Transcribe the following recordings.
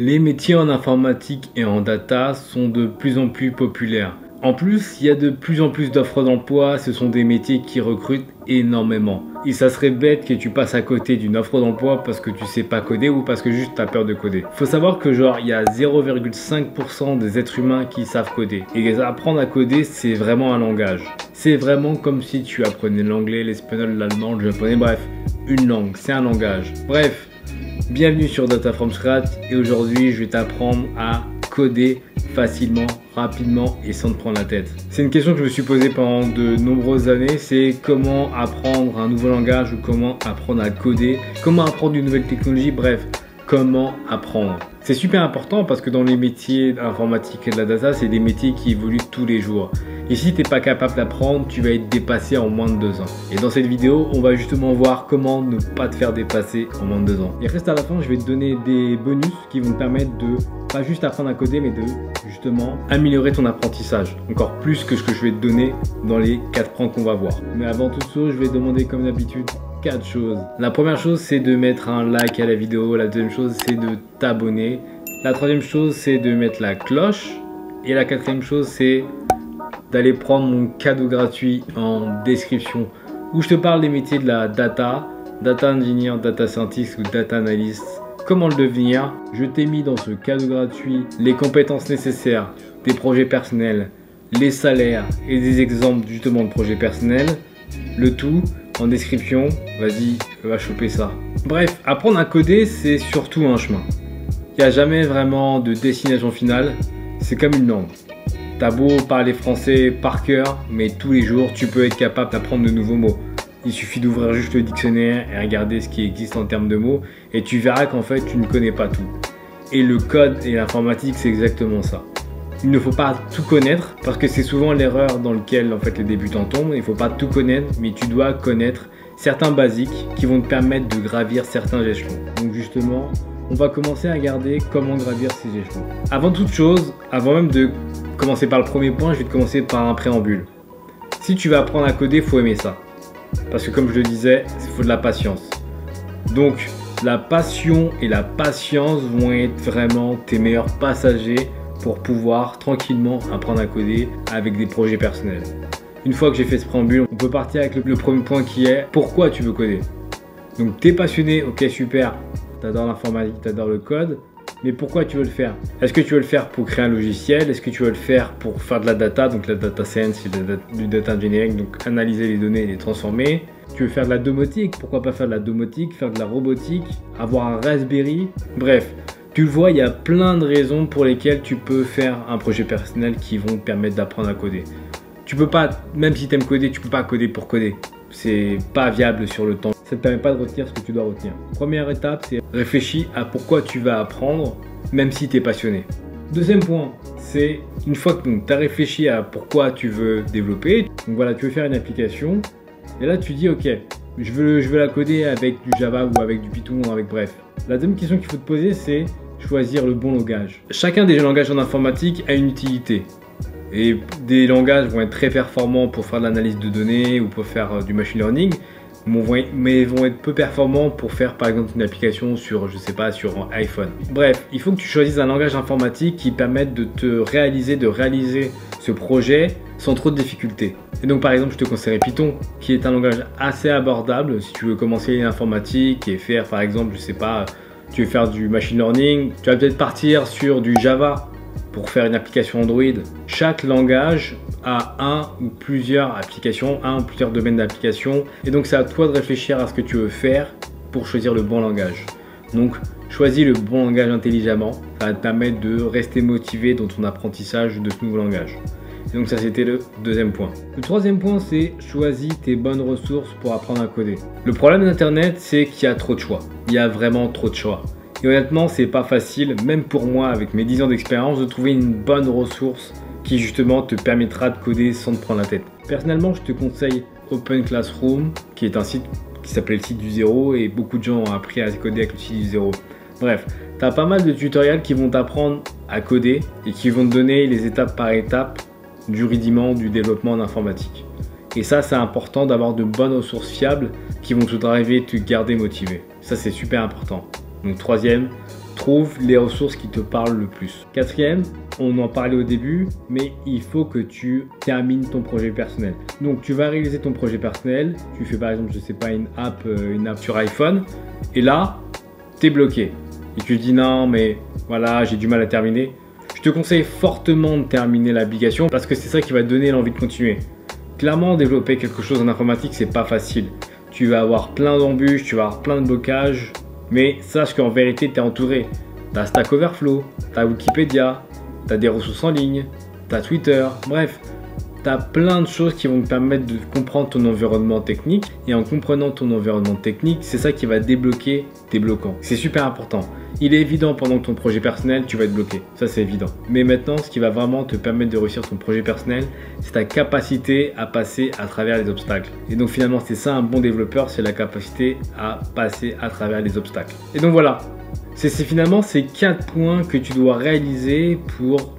Les métiers en informatique et en data sont de plus en plus populaires. En plus, il y a de plus en plus d'offres d'emploi, ce sont des métiers qui recrutent énormément. Et ça serait bête que tu passes à côté d'une offre d'emploi parce que tu sais pas coder ou parce que juste tu as peur de coder. Faut savoir que il y a 0,5% des êtres humains qui savent coder. Et apprendre à coder, c'est vraiment un langage. C'est vraiment comme si tu apprenais l'anglais, l'espagnol, l'allemand, le japonais, bref, une langue, c'est un langage. Bref, bienvenue sur Data from Scratch et aujourd'hui je vais t'apprendre à coder facilement, rapidement et sans te prendre la tête. C'est une question que je me suis posée pendant de nombreuses années, c'est comment apprendre un nouveau langage ou comment apprendre à coder, comment apprendre une nouvelle technologie, bref, comment apprendre. C'est super important parce que dans les métiers d'informatique et de la data, c'est des métiers qui évoluent tous les jours. Et si tu n'es pas capable d'apprendre, tu vas être dépassé en moins de 2 ans. Et dans cette vidéo, on va justement voir comment ne pas te faire dépasser en moins de 2 ans. Et reste à la fin, je vais te donner des bonus qui vont te permettre de pas juste apprendre à coder, mais de justement améliorer ton apprentissage. Encore plus que ce que je vais te donner dans les 4 points qu'on va voir. Mais avant toute chose, je vais te demander comme d'habitude 4 choses. La première chose, c'est de mettre un like à la vidéo. La deuxième chose, c'est de t'abonner. La troisième chose, c'est de mettre la cloche. Et la quatrième chose, c'est d'aller prendre mon cadeau gratuit en description où je te parle des métiers de la data, data engineer, data scientist ou data analyst, comment le devenir. Je t'ai mis dans ce cadeau gratuit les compétences nécessaires, des projets personnels, les salaires et des exemples justement de projets personnels, le tout en description. Vas-y, va choper ça. Bref, apprendre à coder, c'est surtout un chemin. Il n'y a jamais vraiment de destination finale, c'est comme une langue. T'as beau parler français par cœur, mais tous les jours, tu peux être capable d'apprendre de nouveaux mots. Il suffit d'ouvrir juste le dictionnaire et regarder ce qui existe en termes de mots et tu verras qu'en fait, tu ne connais pas tout. Et le code et l'informatique, c'est exactement ça. Il ne faut pas tout connaître parce que c'est souvent l'erreur dans laquelle en fait, les débutants tombent. Il ne faut pas tout connaître, mais tu dois connaître certains basiques qui vont te permettre de gravir certains échelons. Donc justement, on va commencer à regarder comment gravir ces échelons. Avant toute chose, avant même de commencer par le premier point, je vais te commencer par un préambule. Si tu vas apprendre à coder, il faut aimer ça. Parce que comme je le disais, il faut de la patience. Donc, la passion et la patience vont être vraiment tes meilleurs passagers pour pouvoir tranquillement apprendre à coder avec des projets personnels. Une fois que j'ai fait ce préambule, on peut partir avec le premier point qui est pourquoi tu veux coder. Donc, tu es passionné, ok super, tu adores l'informatique, tu adores le code. Mais pourquoi tu veux le faire? Est-ce que tu veux le faire pour créer un logiciel? Est-ce que tu veux le faire pour faire de la data, donc la data science et du data engineering, donc analyser les données et les transformer? Tu veux faire de la domotique? Pourquoi pas faire de la domotique, faire de la robotique, avoir un Raspberry? Bref, tu le vois, il y a plein de raisons pour lesquelles tu peux faire un projet personnel qui vont te permettre d'apprendre à coder. Tu peux pas, même si tu aimes coder, tu peux pas coder pour coder. C'est pas viable sur le temps. Ça ne te permet pas de retenir ce que tu dois retenir. Première étape, c'est réfléchir à pourquoi tu vas apprendre, même si tu es passionné. Deuxième point, c'est une fois que tu as réfléchi à pourquoi tu veux développer, donc voilà, tu veux faire une application, et là tu dis ok, je veux la coder avec du Java ou avec du Python, avec bref. La deuxième question qu'il faut te poser, c'est choisir le bon langage. Chacun des langages en informatique a une utilité. Et des langages vont être très performants pour faire de l'analyse de données ou pour faire du machine learning, mais vont être peu performants pour faire par exemple une application sur, je sais pas, sur un iPhone. Bref, il faut que tu choisisses un langage informatique qui permette de réaliser ce projet sans trop de difficultés. Et donc par exemple, je te conseillerais Python, qui est un langage assez abordable si tu veux commencer l'informatique et faire par exemple, je sais pas, tu veux faire du machine learning, tu vas peut-être partir sur du Java pour faire une application Android. Chaque langage a un ou plusieurs applications, un ou plusieurs domaines d'application. Et donc c'est à toi de réfléchir à ce que tu veux faire pour choisir le bon langage. Donc choisis le bon langage intelligemment. Ça va te permettre de rester motivé dans ton apprentissage de ce nouveau langage. Et donc ça c'était le deuxième point. Le troisième point, c'est choisis tes bonnes ressources pour apprendre à coder. Le problème d'Internet, c'est qu'il y a trop de choix. Il y a vraiment trop de choix. Et honnêtement, c'est pas facile, même pour moi, avec mes 10 ans d'expérience, de trouver une bonne ressource qui justement te permettra de coder sans te prendre la tête. Personnellement, je te conseille Open Classroom, qui est un site qui s'appelait le site du zéro et beaucoup de gens ont appris à coder avec le site du zéro. Bref, tu as pas mal de tutoriels qui vont t'apprendre à coder et qui vont te donner les étapes par étape du rudiment du développement en informatique. Et ça, c'est important d'avoir de bonnes ressources fiables qui vont te driver et te garder motivé. Ça, c'est super important. Donc troisième trouve les ressources qui te parlent le plus. Quatrième, on en parlait au début, mais il faut que tu termines ton projet personnel. Donc tu vas réaliser ton projet personnel, tu fais par exemple, je sais pas, une app sur iPhone, et là, tu es bloqué. Et tu te dis non, mais voilà, j'ai du mal à terminer. Je te conseille fortement de terminer l'application parce que c'est ça qui va te donner l'envie de continuer. Clairement, développer quelque chose en informatique, c'est pas facile. Tu vas avoir plein d'embûches, tu vas avoir plein de blocages, mais sache qu'en vérité, tu es entouré. Tu as Stack Overflow, tu as Wikipédia, tu as des ressources en ligne, tu as Twitter, bref. Tu as plein de choses qui vont te permettre de comprendre ton environnement technique. Et en comprenant ton environnement technique, c'est ça qui va débloquer tes bloquants. C'est super important. Il est évident pendant que ton projet personnel, tu vas être bloqué. Ça, c'est évident. Mais maintenant, ce qui va vraiment te permettre de réussir ton projet personnel, c'est ta capacité à passer à travers les obstacles. Et donc finalement, c'est ça un bon développeur, c'est la capacité à passer à travers les obstacles. Et donc voilà, c'est finalement ces 4 points que tu dois réaliser pour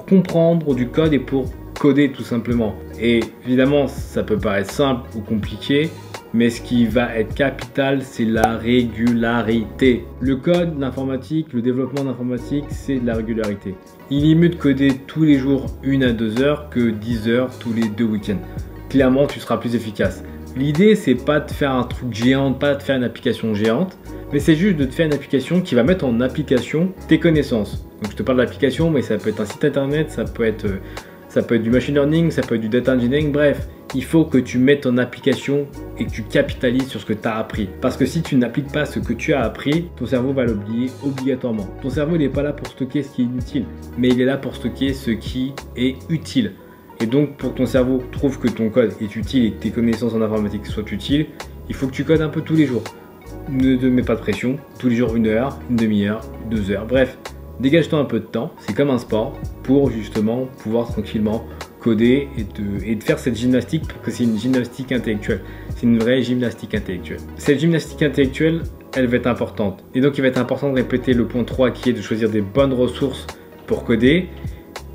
comprendre du code et pour coder tout simplement. Et évidemment, ça peut paraître simple ou compliqué, mais ce qui va être capital, c'est la régularité. Le code, l'informatique, le développement d'informatique, c'est de la régularité. Il est mieux de coder tous les jours 1 à 2 heures que 10 heures tous les 2 week-ends. Clairement, tu seras plus efficace. L'idée, c'est pas de faire un truc géant, pas de faire une application géante, mais c'est juste de te faire une application qui va mettre en application tes connaissances. Donc je te parle d'application, mais ça peut être un site internet, ça peut être du machine learning, ça peut être du data engineering, bref. Il faut que tu mettes en application et que tu capitalises sur ce que tu as appris. Parce que si tu n'appliques pas ce que tu as appris, ton cerveau va l'oublier obligatoirement. Ton cerveau n'est pas là pour stocker ce qui est inutile, mais il est là pour stocker ce qui est utile. Et donc pour que ton cerveau trouve que ton code est utile et que tes connaissances en informatique soient utiles, il faut que tu codes un peu tous les jours. Ne te mets pas de pression, tous les jours 1 heure, une demi-heure, 2 heures, bref. Dégage-toi un peu de temps, c'est comme un sport, pour justement pouvoir tranquillement coder et de faire cette gymnastique, parce que c'est une gymnastique intellectuelle. C'est une vraie gymnastique intellectuelle. Cette gymnastique intellectuelle, elle va être importante. Et donc il va être important de répéter le point 3 qui est de choisir des bonnes ressources pour coder,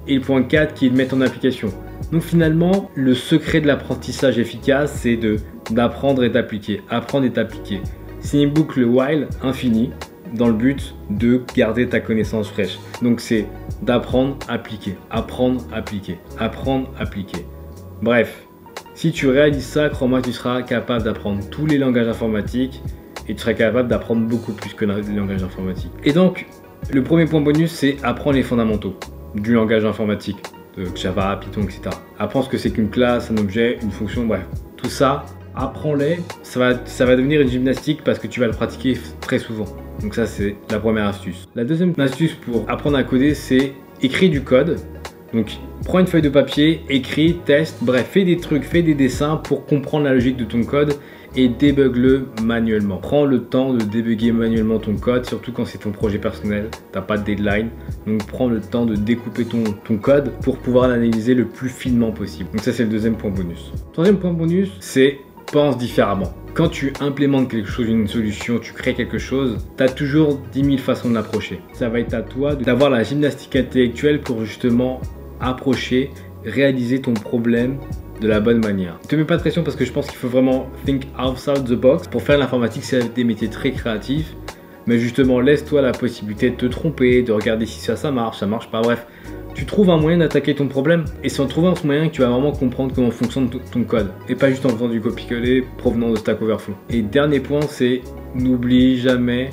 et le point 4 qui est de mettre en application. Donc finalement, le secret de l'apprentissage efficace, c'est d'apprendre et d'appliquer. Apprendre et d'appliquer. C'est une boucle while infinie, dans le but de garder ta connaissance fraîche. Donc c'est d'apprendre, appliquer, apprendre, appliquer, apprendre, appliquer. Bref, si tu réalises ça, crois-moi, tu seras capable d'apprendre tous les langages informatiques et tu seras capable d'apprendre beaucoup plus que les langages informatiques. Et donc, le premier point bonus, c'est apprendre les fondamentaux du langage informatique, de Java, Python, etc. Apprends ce que c'est qu'une classe, un objet, une fonction, bref. Tout ça, apprends-les. Ça va devenir une gymnastique parce que tu vas le pratiquer très souvent. Donc ça, c'est la première astuce. La deuxième astuce pour apprendre à coder, c'est écrire du code. Donc, prends une feuille de papier, écris, teste, bref, fais des trucs, fais des dessins pour comprendre la logique de ton code et débug-le manuellement. Prends le temps de débugger manuellement ton code, surtout quand c'est ton projet personnel, t'as pas de deadline. Donc, prends le temps de découper ton code pour pouvoir l'analyser le plus finement possible. Donc ça, c'est le deuxième point bonus. Troisième point bonus, c'est pense différemment. Quand tu implémentes quelque chose, une solution, tu crées quelque chose, tu as toujours 10 000 façons de l'approcher. Ça va être à toi d'avoir la gymnastique intellectuelle pour justement approcher, réaliser ton problème de la bonne manière. Ne te mets pas de pression parce que je pense qu'il faut vraiment think outside the box. Pour faire l'informatique, c'est des métiers très créatifs, mais justement laisse-toi la possibilité de te tromper, de regarder si ça marche pas, bref. Tu trouves un moyen d'attaquer ton problème et c'est en trouvant ce moyen que tu vas vraiment comprendre comment fonctionne ton code et pas juste en faisant du copier-coller provenant de Stack Overflow. Et dernier point, c'est n'oublie jamais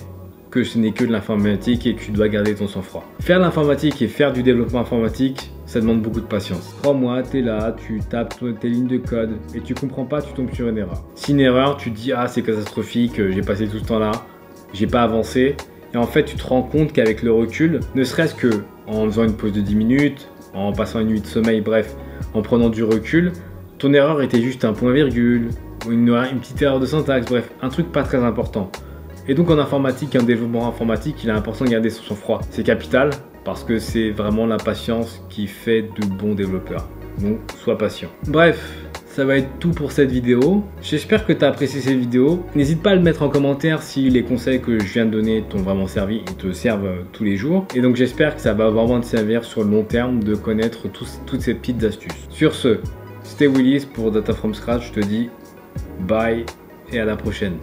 que ce n'est que de l'informatique et que tu dois garder ton sang-froid. Faire l'informatique et faire du développement informatique, ça demande beaucoup de patience. Crois-moi, tu es là, tu tapes tes lignes de code et tu comprends pas, tu tombes sur une erreur. Si une erreur, tu te dis ah c'est catastrophique, j'ai passé tout ce temps là, j'ai pas avancé. Et en fait, tu te rends compte qu'avec le recul, ne serait-ce que en faisant une pause de 10 minutes, en passant une nuit de sommeil, bref, en prenant du recul, ton erreur était juste un point-virgule, ou une petite erreur de syntaxe, bref, un truc pas très important. Et donc en informatique, en développement informatique, il est important de garder son sang-froid. C'est capital parce que c'est vraiment la patience qui fait de bons développeurs. Donc, sois patient. Bref. Ça va être tout pour cette vidéo. J'espère que tu as apprécié cette vidéo. N'hésite pas à le mettre en commentaire si les conseils que je viens de donner t'ont vraiment servi et te servent tous les jours. Et donc j'espère que ça va vraiment te servir sur le long terme de connaître toutes ces petites astuces. Sur ce, c'était Willis pour Data from Scratch. Je te dis bye et à la prochaine.